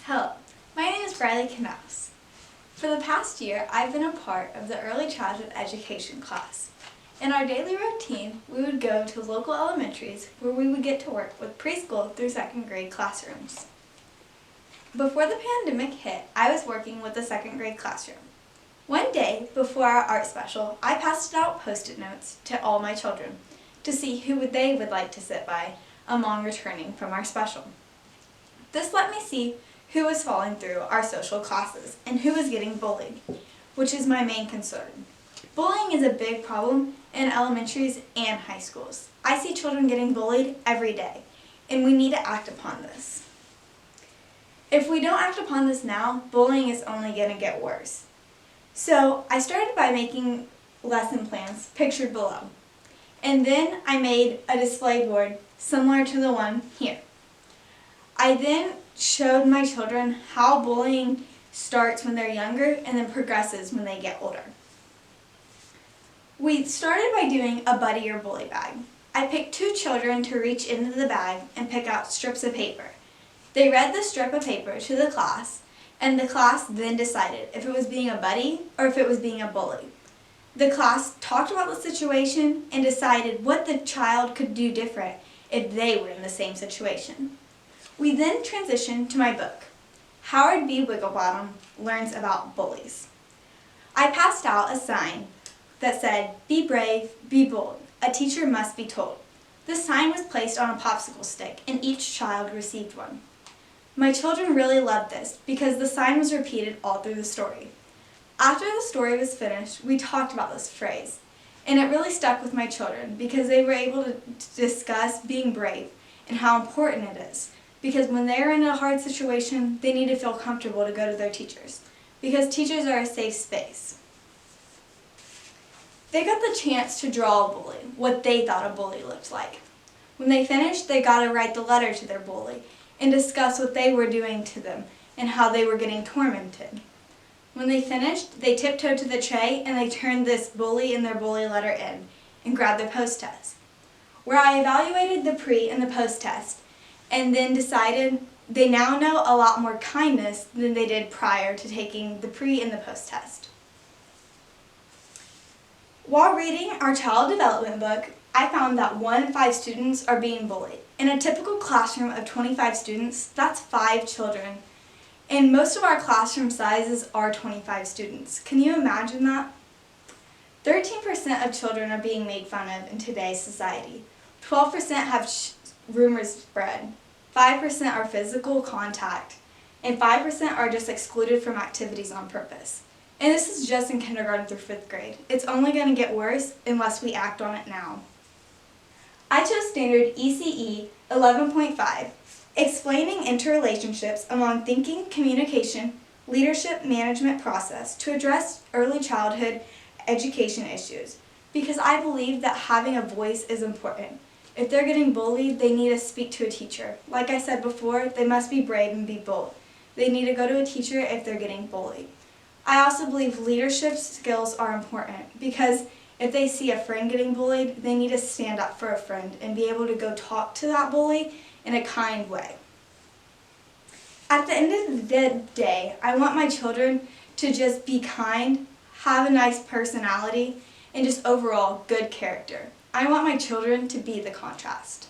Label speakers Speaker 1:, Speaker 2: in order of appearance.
Speaker 1: Hello, my name is Briley Knaus. For the past year, I've been a part of the early childhood education class. In our daily routine, we would go to local elementaries where we would get to work with preschool through second grade classrooms. Before the pandemic hit, I was working with the second grade classroom. One day, before our art special, I passed out Post-it notes to all my children to see who they would like to sit by among returning from our special. This let me see who was falling through our social classes and who was getting bullied, which is my main concern. Bullying is a big problem in elementaries and high schools. I see children getting bullied every day, and we need to act upon this. If we don't act upon this now, bullying is only going to get worse. So I started by making lesson plans pictured below, and then I made a display board similar to the one here. I then showed my children how bullying starts when they're younger and then progresses when they get older. We started by doing a buddy or bully bag. I picked 2 children to reach into the bag and pick out strips of paper. They read the strip of paper to the class, and the class then decided if it was being a buddy or if it was being a bully. The class talked about the situation and decided what the child could do different if they were in the same situation. We then transitioned to my book, Howard B. Wigglebottom Learns About Bullies. I passed out a sign that said, "Be brave, be bold, a teacher must be told." This sign was placed on a popsicle stick and each child received one. My children really loved this because the sign was repeated all through the story. After the story was finished, we talked about this phrase, and it really stuck with my children because they were able to discuss being brave and how important it is. Because when they're in a hard situation, they need to feel comfortable to go to their teachers, because teachers are a safe space. They got the chance to draw a bully, what they thought a bully looked like. When they finished, they got to write the letter to their bully and discuss what they were doing to them and how they were getting tormented. When they finished, they tiptoed to the tray and they turned this bully and their bully letter in and grabbed their post-test, where I evaluated the pre and the post-test and then decided they now know a lot more kindness than they did prior to taking the pre and the post-test. While reading our child development book, I found that 1 in 5 students are being bullied. In a typical classroom of 25 students, that's 5 children. And most of our classroom sizes are 25 students. Can you imagine that? 13% of children are being made fun of in today's society. 12% have rumors spread. 5% are physical contact. And 5% are just excluded from activities on purpose. And this is just in kindergarten through 5th grade. It's only going to get worse unless we act on it now. I chose standard ECE 11.5, explaining interrelationships among thinking, communication, leadership, management process to address early childhood education issues, because I believe that having a voice is important. If they're getting bullied, they need to speak to a teacher. Like I said before, they must be brave and be bold. They need to go to a teacher if they're getting bullied. I also believe leadership skills are important because if they see a friend getting bullied, they need to stand up for a friend and be able to go talk to that bully in a kind way. At the end of the day, I want my children to just be kind, have a nice personality, and just overall good character. I want my children to be the contrast.